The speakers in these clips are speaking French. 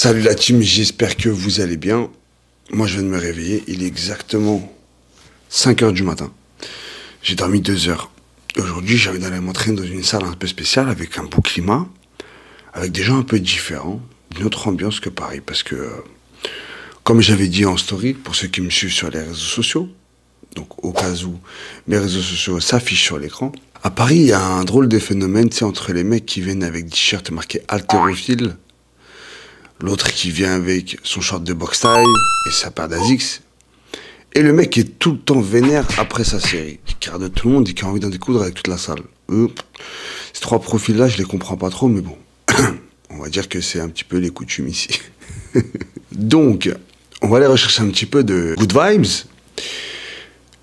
Salut la team, j'espère que vous allez bien. Moi je viens de me réveiller, il est exactement 5 h du matin. J'ai dormi 2 heures. Aujourd'hui j'ai envie d'aller m'entraîner dans une salle un peu spéciale avec un beau climat, avec des gens un peu différents, une autre ambiance que Paris. Parce que, comme j'avais dit en story, pour ceux qui me suivent sur les réseaux sociaux, donc au cas où mes réseaux sociaux s'affichent sur l'écran, à Paris il y a un drôle de phénomène, tu sais, entre les mecs qui viennent avec des t-shirts marqués haltérophile, l'autre qui vient avec son short de boxe taille et sa paire d'Asics. Et le mec qui est tout le temps vénère après sa série, qui regarde tout le monde et qui a envie d'en découdre avec toute la salle. Ces trois profils-là, je les comprends pas trop, mais bon, on va dire que c'est un petit peu les coutumes ici. Donc, on va aller rechercher un petit peu de good vibes.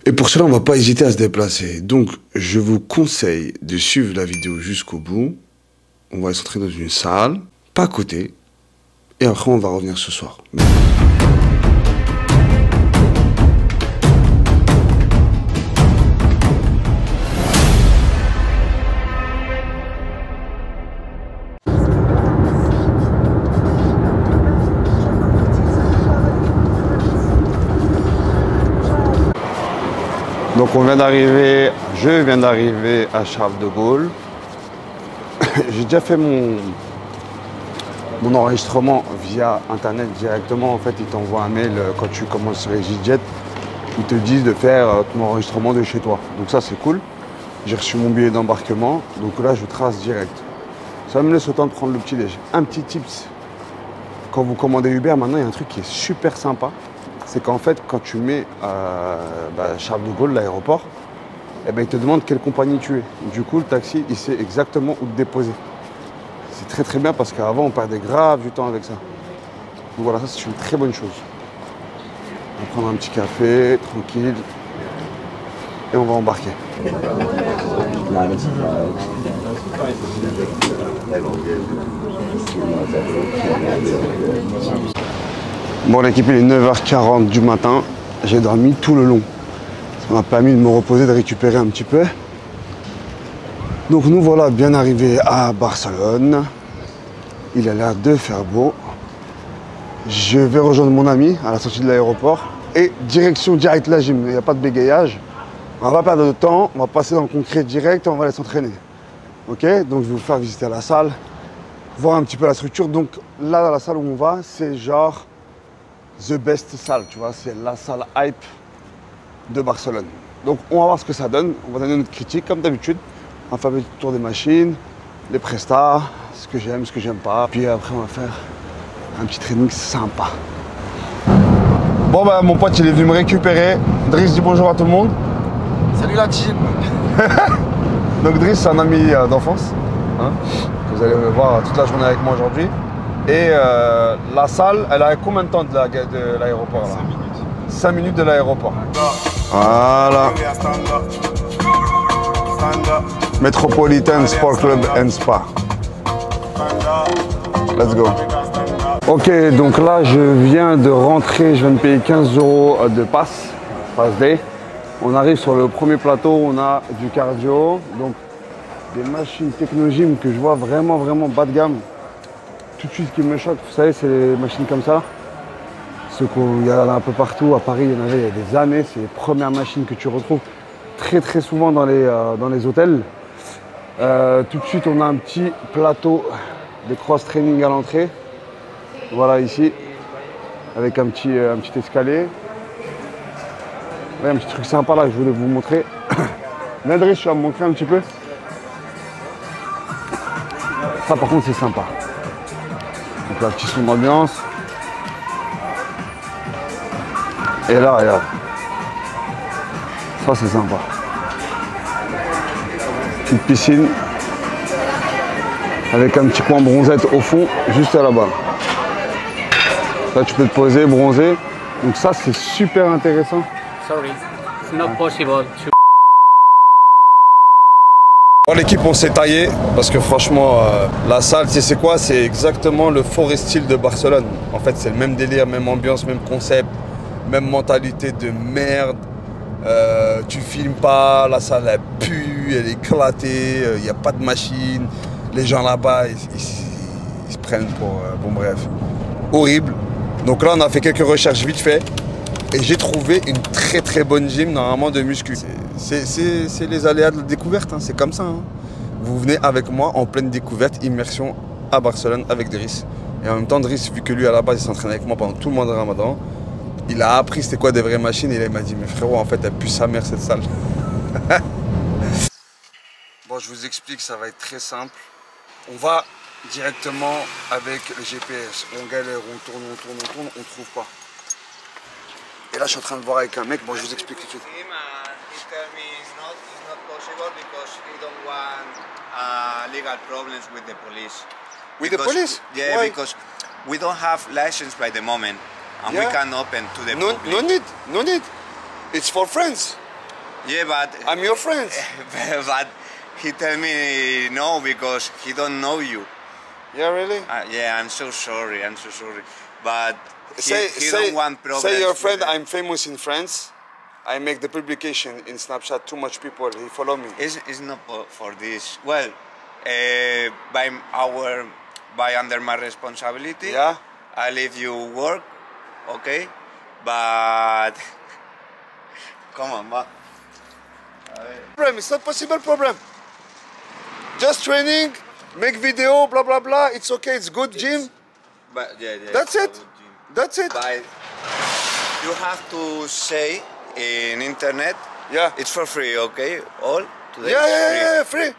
Et pour cela, on va pas hésiter à se déplacer. Donc, je vous conseille de suivre la vidéo jusqu'au bout. On va aller s'entraîner dans une salle, pas à côté. Et après, on va revenir ce soir. Donc je viens d'arriver à Charles de Gaulle. J'ai déjà fait mon enregistrement via internet directement. En fait, ils t'envoient un mail quand tu commences sur EasyJet. Ils te disent de faire ton enregistrement de chez toi. Donc ça, c'est cool. J'ai reçu mon billet d'embarquement. Donc là, je trace direct. Ça me laisse le temps de prendre le petit déj. Un petit tips. Quand vous commandez Uber, maintenant, il y a un truc qui est super sympa. C'est qu'en fait, quand tu mets Charles de Gaulle, l'aéroport, eh ben, il te demande quelle compagnie tu es. Du coup, le taxi, il sait exactement où te déposer. C'est très très bien parce qu'avant, on perdait grave du temps avec ça. Donc voilà, ça c'est une très bonne chose. On va prendre un petit café, tranquille, et on va embarquer. Bon, l'équipe, il est 9 h 40 du matin. J'ai dormi tout le long. Ça m'a permis de me reposer, de récupérer un petit peu. Donc nous voilà bien arrivés à Barcelone. Il a l'air de faire beau. Je vais rejoindre mon ami à la sortie de l'aéroport. Et direction direct la gym. Il n'y a pas de bégayage. On va pas perdre de temps. On va passer dans le concret direct et on va aller s'entraîner. Ok? Donc je vais vous faire visiter la salle. Voir un petit peu la structure. Donc là, dans la salle où on va, c'est genre the best salle. Tu vois, c'est la salle hype de Barcelone. Donc on va voir ce que ça donne. On va donner notre critique comme d'habitude. On va faire le tour des machines, les prestats, ce que j'aime, ce que j'aime pas. Puis après on va faire un petit training sympa. Bon bah mon pote il est venu me récupérer. Driss dit bonjour à tout le monde. Salut la team. Donc Driss c'est un ami d'enfance. Hein, vous allez le voir toute la journée avec moi aujourd'hui. Et la salle, elle a combien de temps de l'aéroport là? 5 minutes. 5 minutes de l'aéroport. Voilà. Metropolitan Sport Club and Spa. Let's go. Ok, donc là je viens de rentrer, je viens de payer 15 € de pass day. On arrive sur le premier plateau, on a du cardio, donc des machines technogym que je vois vraiment bas de gamme. Tout de suite ce qui me choque, vous savez, c'est les machines comme ça. Ceux qu'il y a un peu partout, à Paris il y en avait il y a des années, c'est les premières machines que tu retrouves très souvent dans les hôtels. Tout de suite on a un petit plateau de cross-training à l'entrée. Voilà ici, avec un petit escalier. Ouais, un petit truc sympa là que je voulais vous montrer. Nedriss, tu vas me montrer un petit peu. Ça par contre c'est sympa. Donc là, petit son d'ambiance. Et là, regarde. Ça c'est sympa. Petite piscine. Avec un petit coin bronzette au fond, juste là-bas. Là tu peux te poser, bronzer. Donc ça c'est super intéressant. Sorry, it's not possible to... Bon l'équipe on s'est taillé parce que franchement la salle c'est quoi? C'est exactement le Forest Hill de Barcelone. En fait c'est le même délire, même ambiance, même concept, même mentalité de merde. Tu filmes pas, la salle elle pue, elle est éclatée, il n'y a pas de machine. Les gens là-bas ils se prennent pour... bon bref. horrible. Donc là, on a fait quelques recherches vite fait. Et j'ai trouvé une très bonne gym, normalement, de muscu. C'est les aléas de la découverte, hein, c'est comme ça. Hein. Vous venez avec moi en pleine découverte, immersion à Barcelone avec Driss. Et en même temps, Driss, vu que lui, à la base, il s'entraîne avec moi pendant tout le mois de Ramadan, il a appris c'était quoi des vraies machines et il m'a dit, mais frérot, en fait, elle pue sa mère, cette salle. Bon, je vous explique, ça va être très simple. On va directement avec le GPS. On galère, on tourne, on trouve pas. Et là, je suis en train de voir avec un mec. Bon, je vous explique tout de suite. With the police? Yeah, why? Because we don't have license by the moment, and we can open to the public. No need. It's for friends. Yeah, but I'm your friend. but he tell me no because he don't know you. Yeah, really? Yeah, I'm so sorry. But he don't want problems. Say your friend, I'm famous in France. I make the publication in Snapchat. Too much people, he follow me. It's not for this. Well, by under my responsibility. Yeah. I leave you work, okay? But come on, ma. Problem. It's not possible problem. Just training, make video, blah blah blah. It's okay. It's good gym. But yeah. That's it. That's it. But you have to say in internet. Yeah. It's for free, okay? All today. Yeah, free.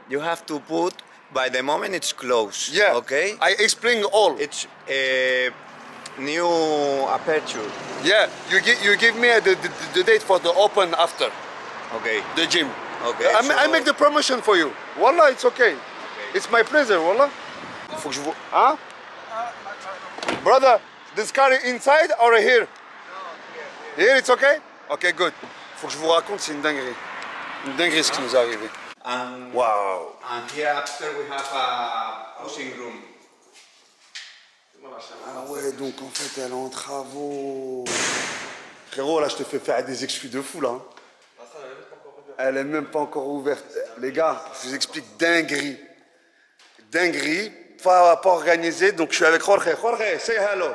You have to put by the moment it's closed. Yeah. Okay. I explain all. It's new aperture. Yeah. You give me the date for the open after. Okay. The gym. Okay. I make the promotion for you. Wallah, it's okay. It's my pleasure, wallah. Faut que je vous... Hein? Brother, this car is inside or here? No, here. Here, it's okay? Okay, good. Faut que je vous raconte, c'est une dinguerie. Une dinguerie ce qui nous est arrivé. Wow. And here after we have a posing room. Ah ouais, donc en fait, elle est en travaux. Frérot, là, je te fais faire des excuses de fou, là. Hein. Elle est même pas encore ouverte. Les gars, je vous explique dinguerie. Dinguerie, pas organisé. Donc je suis avec Jorge. Jorge, say hello.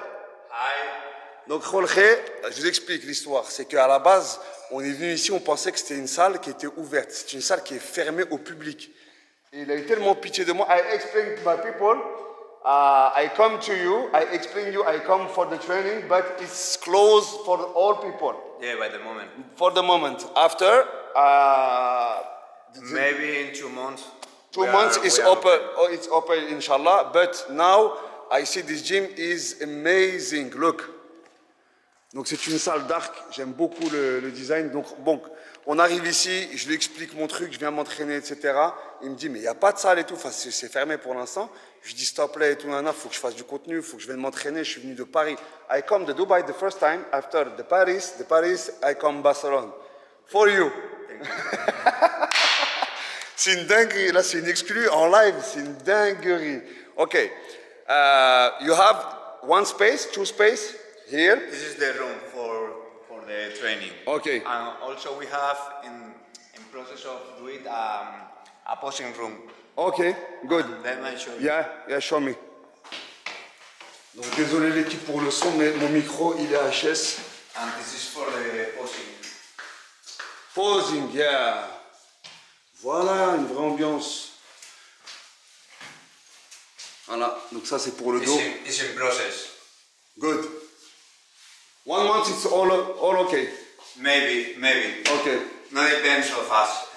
Hi. Donc Jorge, je vous explique l'histoire. C'est qu'à la base, on est venu ici, on pensait que c'était une salle qui était ouverte. C'est une salle qui est fermée au public. Et il a eu tellement pitié de moi. I explained to my people, I come to you, I explain you, I come for the training, but it's closed for all people. Yeah, by the moment. For the moment. After, maybe in 2 months. 2 months is open. Oh, it's open, inshallah. But now I see this gym is amazing. Look. Donc c'est une salle d'arc. J'aime beaucoup le design. Donc bon, on arrive ici, je lui explique mon truc, je viens m'entraîner, etc. Il me dit mais il n'y a pas de salle et tout. Enfin c'est fermé pour l'instant. Je lui dis s'il te plaît et tout, nana, faut que je fasse du contenu, faut que je vienne m'entraîner. Je suis venu de Paris. I come to Dubai the first time. After the Paris, I come Barcelone. For you. C'est une dinguerie, là c'est une exclue en live, c'est une dinguerie. Ok, you have one space, two space here. This is the room for the training. Okay. And also we have in process of doing a posing room. Okay, good. Let me show you. Yeah, show me. Donc désolé l'équipe pour le son, mais mon micro il est HS. And this is for the posing. Posing, yeah. Voilà, une vraie ambiance. Voilà, donc ça c'est pour le dos. It's in process. Good. 1 month it's all okay. Maybe. Okay. No depends of us.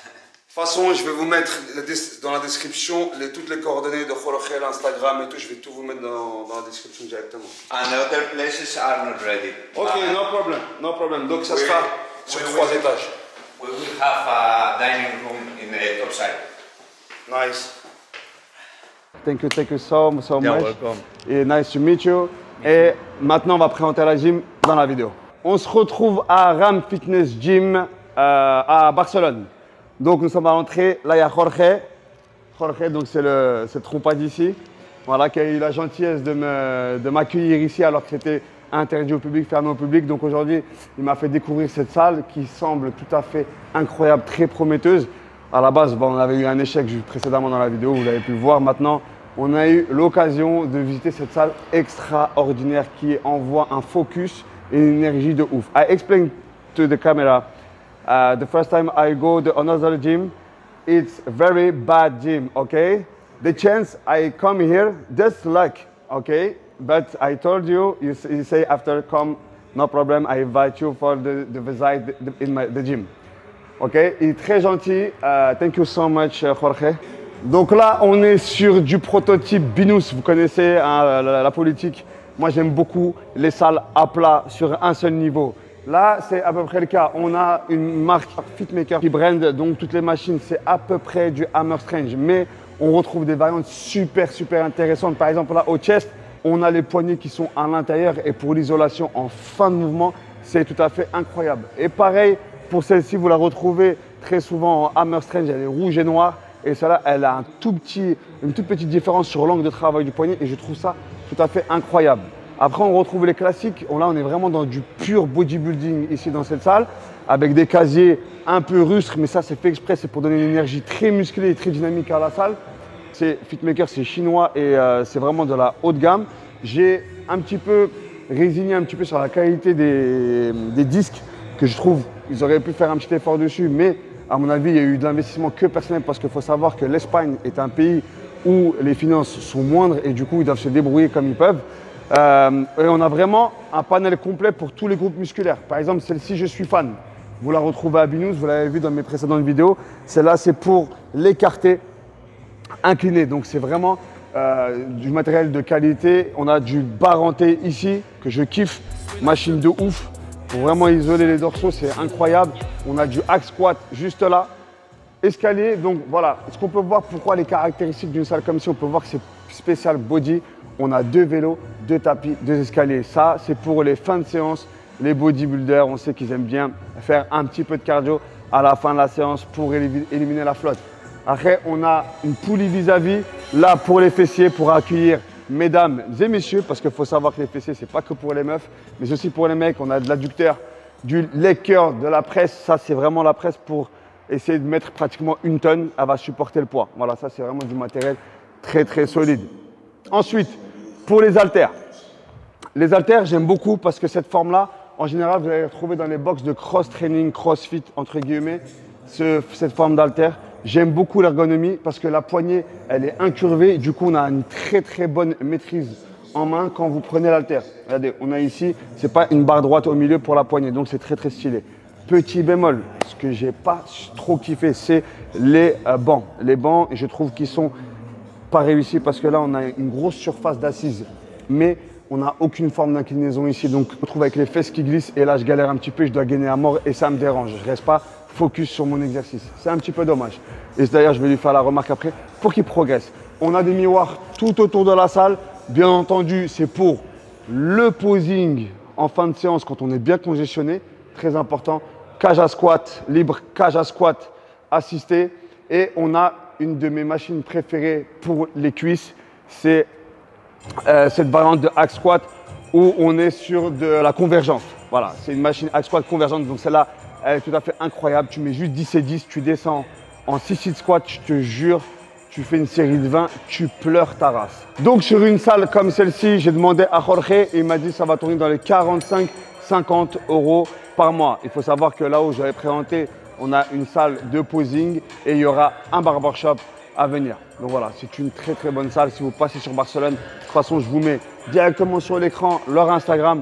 De toute façon, je vais vous mettre dans la description toutes les coordonnées de Jorge, l'Instagram et tout. Je vais tout vous mettre dans la description directement. And the other places are not ready. Ok, no problem. Donc ça sera sur 3 étages. We will have a dining room in the top side. Nice. Thank you so much. Welcome. Et nice to meet you. Et maintenant, on va présenter la gym dans la vidéo. On se retrouve à Ram Fitness Gym à Barcelone. Donc nous sommes à l'entrée. Là, il y a Jorge. Jorge, donc c'est le trompade ici. Voilà, qui a eu la gentillesse de m'accueillir ici alors que c'était interdit au public, fermé au public. Donc aujourd'hui, il m'a fait découvrir cette salle qui semble tout à fait incroyable, très prometteuse. À la base, on avait eu un échec précédemment dans la vidéo, vous l'avez pu le voir. Maintenant, on a eu l'occasion de visiter cette salle extraordinaire qui envoie un focus et une énergie de ouf. I explained to the camera, the first time I go to another gym, it's very bad gym, okay? The chance I come here, just luck, okay? But I told you, you say after come, no problem, I invite you for the visit in the gym. Ok, il est très gentil. Thank you so much, Jorge. Donc là, on est sur du prototype Binous. Vous connaissez hein, la politique. Moi, j'aime beaucoup les salles à plat sur un seul niveau. Là, c'est à peu près le cas. On a une marque Fitmaker qui brand, donc toutes les machines, c'est à peu près du Hammer Strange. Mais on retrouve des variantes super intéressantes. Par exemple, là, au chest, on a les poignées qui sont à l'intérieur. Et pour l'isolation en fin de mouvement, c'est tout à fait incroyable. Et pareil, pour celle-ci, vous la retrouvez très souvent en Hammer Strange, elle est rouge et noire. Et celle-là, elle a une toute petite différence sur l'angle de travail du poignet. Et je trouve ça tout à fait incroyable. Après, on retrouve les classiques. Là, on est vraiment dans du pur bodybuilding ici dans cette salle. Avec des casiers un peu rustres. Mais ça, c'est fait exprès. C'est pour donner une énergie très musclée et très dynamique à la salle. Fitmaker, c'est chinois et c'est vraiment de la haute gamme. J'ai un petit peu résigné sur la qualité des disques que je trouve ils auraient pu faire un petit effort dessus, mais à mon avis, il y a eu de l'investissement que personnel parce qu'il faut savoir que l'Espagne est un pays où les finances sont moindres et du coup, ils doivent se débrouiller comme ils peuvent. Et on a vraiment un panel complet pour tous les groupes musculaires. Par exemple, celle-ci, je suis fan. Vous la retrouvez à Binous, vous l'avez vu dans mes précédentes vidéos. Celle-là, c'est pour l'écarter incliné. Donc, c'est vraiment du matériel de qualité. On a du baranté ici que je kiffe. Machine de ouf. Pour vraiment isoler les dorsaux, c'est incroyable. On a du hack squat juste là. Escalier, donc voilà. Est-ce qu'on peut voir pourquoi les caractéristiques d'une salle comme ci? On peut voir que c'est spécial body. On a 2 vélos, 2 tapis, 2 escaliers. Ça, c'est pour les fins de séance. Les bodybuilders, on sait qu'ils aiment bien faire un petit peu de cardio à la fin de la séance pour éliminer la flotte. Après, on a une poulie vis-à-vis. Là, pour les fessiers, pour accueillir mesdames et messieurs, parce qu'il faut savoir que les fessiers, c'est pas que pour les meufs, mais aussi pour les mecs. On a de l'adducteur, du leg curl, de la presse. Ça, c'est vraiment la presse pour essayer de mettre pratiquement 1 tonne. Elle va supporter le poids. Voilà, ça, c'est vraiment du matériel très solide. Ensuite, pour les haltères. Les haltères, j'aime beaucoup parce que cette forme-là, en général, vous allez la retrouver dans les box de cross-training, crossfit, entre guillemets, cette forme d'haltère. J'aime beaucoup l'ergonomie parce que la poignée, elle est incurvée. Du coup, on a une très bonne maîtrise en main quand vous prenez l'haltère. Regardez, on a ici, c'est pas une barre droite au milieu pour la poignée, donc c'est très stylé. Petit bémol, ce que j'ai pas trop kiffé, c'est les bancs. Les bancs, je trouve qu'ils sont pas réussis parce que là, on a une grosse surface d'assise, mais on n'a aucune forme d'inclinaison ici. Donc, je me retrouve avec les fesses qui glissent et là, je galère un petit peu, je dois gainer à mort et ça me dérange. Je reste pas focus sur mon exercice. C'est un petit peu dommage. Et d'ailleurs, je vais lui faire la remarque après pour qu'il progresse. On a des miroirs tout autour de la salle. Bien entendu, c'est pour le posing en fin de séance quand on est bien congestionné. Très important. Cage à squat libre, cage à squat assisté. Et on a une de mes machines préférées pour les cuisses. C'est cette variante de hack squat où on est sur de la convergence. Voilà, c'est une machine hack squat convergente. Donc celle-là, elle est tout à fait incroyable. Tu mets juste 10 et 10, tu descends en 6 sit squat, je te jure, tu fais une série de 20, tu pleures ta race. Donc sur une salle comme celle-ci, j'ai demandé à Jorge et il m'a dit que ça va tourner dans les 45-50 € par mois. Il faut savoir que là où j'avais présenté, on a une salle de posing et il y aura un barbershop à venir. Donc voilà, c'est une très bonne salle. Si vous passez sur Barcelone, de toute façon, je vous mets directement sur l'écran leur Instagram.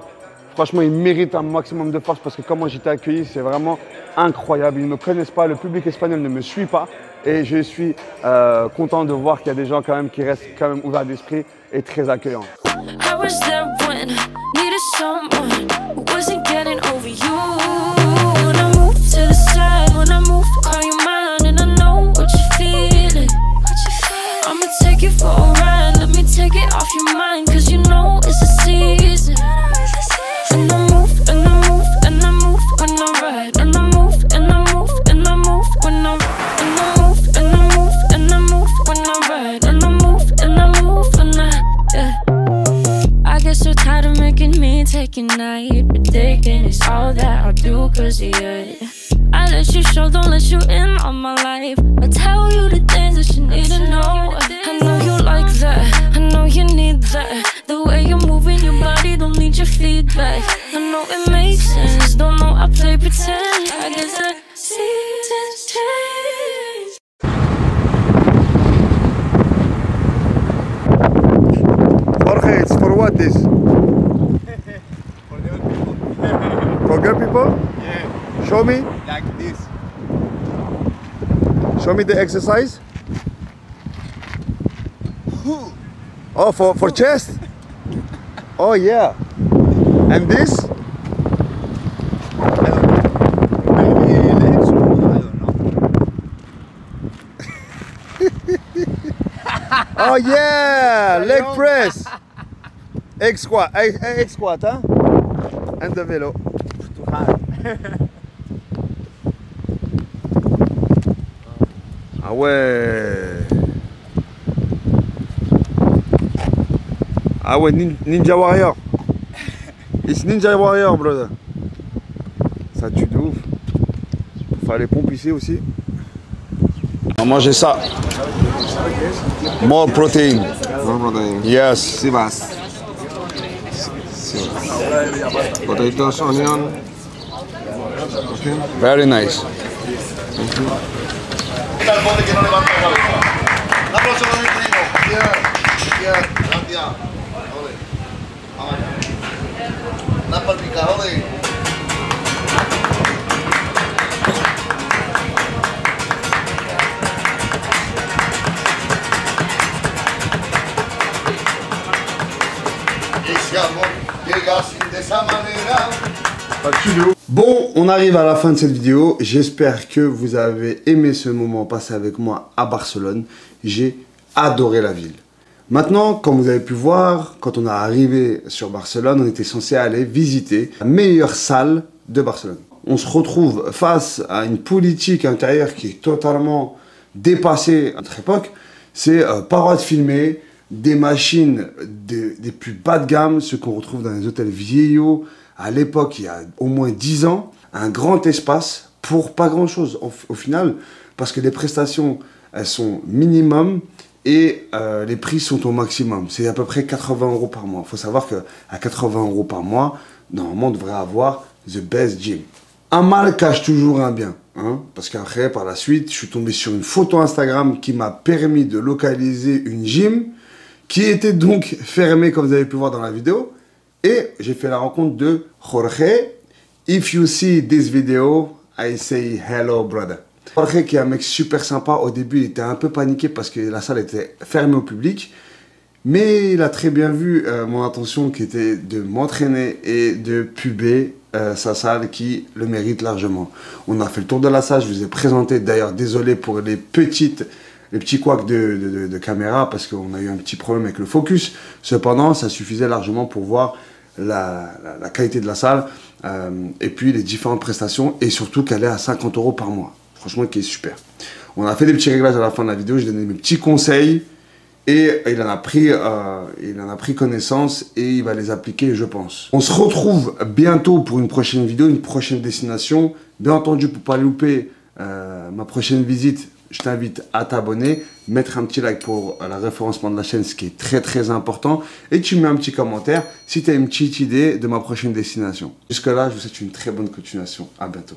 Franchement, ils méritent un maximum de force parce que comment j'étais accueilli, c'est vraiment incroyable. Ils ne me connaissent pas, le public espagnol ne me suit pas et je suis content de voir qu'il y a des gens quand même qui restent quand même ouverts d'esprit et très accueillants. Taking night, predicting it's all that I'll do 'cause of you. I let you show, don't let you in on my life. I tell you the things that you need to know. I know you like that, I know you need that. The way you're moving your body, don't need your feedback. I know it makes sense, don't know I play pretend. I guess the seasons change. Jorge, it's for what this? For girl people? Yeah, Show me. like this. Show me the exercise. Oh, for chest? Oh yeah. And this? Maybe legs or I don't know. Oh yeah, leg press. Egg squat, egg squat, hein? And the vélo. Too hard. Ah ouais. Ah ouais, Ninja Warrior. It's Ninja Warrior, brother. Ça tue de ouf. Faut faire les pompes ici aussi. On va manger ça. More protein. More protein. Yes. Sivas. Potatoes, onion. Okay. Very nice. Bon, on arrive à la fin de cette vidéo. J'espère que vous avez aimé ce moment passé avec moi à Barcelone. J'ai adoré la ville. Maintenant, comme vous avez pu voir, quand on est arrivé sur Barcelone, on était censé aller visiter la meilleure salle de Barcelone. On se retrouve face à une politique intérieure qui est totalement dépassée à notre époque. C'est pas droit de filmer, des machines des plus bas de gamme, ce qu'on retrouve dans les hôtels vieillots. À l'époque, il y a au moins 10 ans, un grand espace pour pas grand chose au final, parce que les prestations, elles sont minimum et les prix sont au maximum. C'est à peu près 80 € par mois. Il faut savoir qu'à 80 € par mois, normalement, on devrait avoir the best gym. Un mal cache toujours un bien, hein, parce qu'après, par la suite, je suis tombé sur une photo Instagram qui m'a permis de localiser une gym qui était donc fermée, comme vous avez pu voir dans la vidéo. Et j'ai fait la rencontre de Jorge. If you see this video, I say hello, brother. Jorge, qui est un mec super sympa. Au début, il était un peu paniqué parce que la salle était fermée au public. Mais il a très bien vu mon intention qui était de m'entraîner et de puber sa salle qui le mérite largement. On a fait le tour de la salle. Je vous ai présenté, d'ailleurs, désolé pour les petits couacs de caméra parce qu'on a eu un petit problème avec le focus. Cependant, ça suffisait largement pour voir la qualité de la salle et puis les différentes prestations et surtout qu'elle est à 50 € par mois. Franchement, qui est super. On a fait des petits réglages à la fin de la vidéo. J'ai donné mes petits conseils et il en a pris connaissance et il va les appliquer, je pense. On se retrouve bientôt pour une prochaine vidéo, une prochaine destination. Bien entendu, pour ne pas louper ma prochaine visite, je t'invite à t'abonner, mettre un petit like pour le référencement de la chaîne, ce qui est très très important. Et tu mets un petit commentaire si tu as une petite idée de ma prochaine destination. Jusque là, je vous souhaite une très bonne continuation. À bientôt.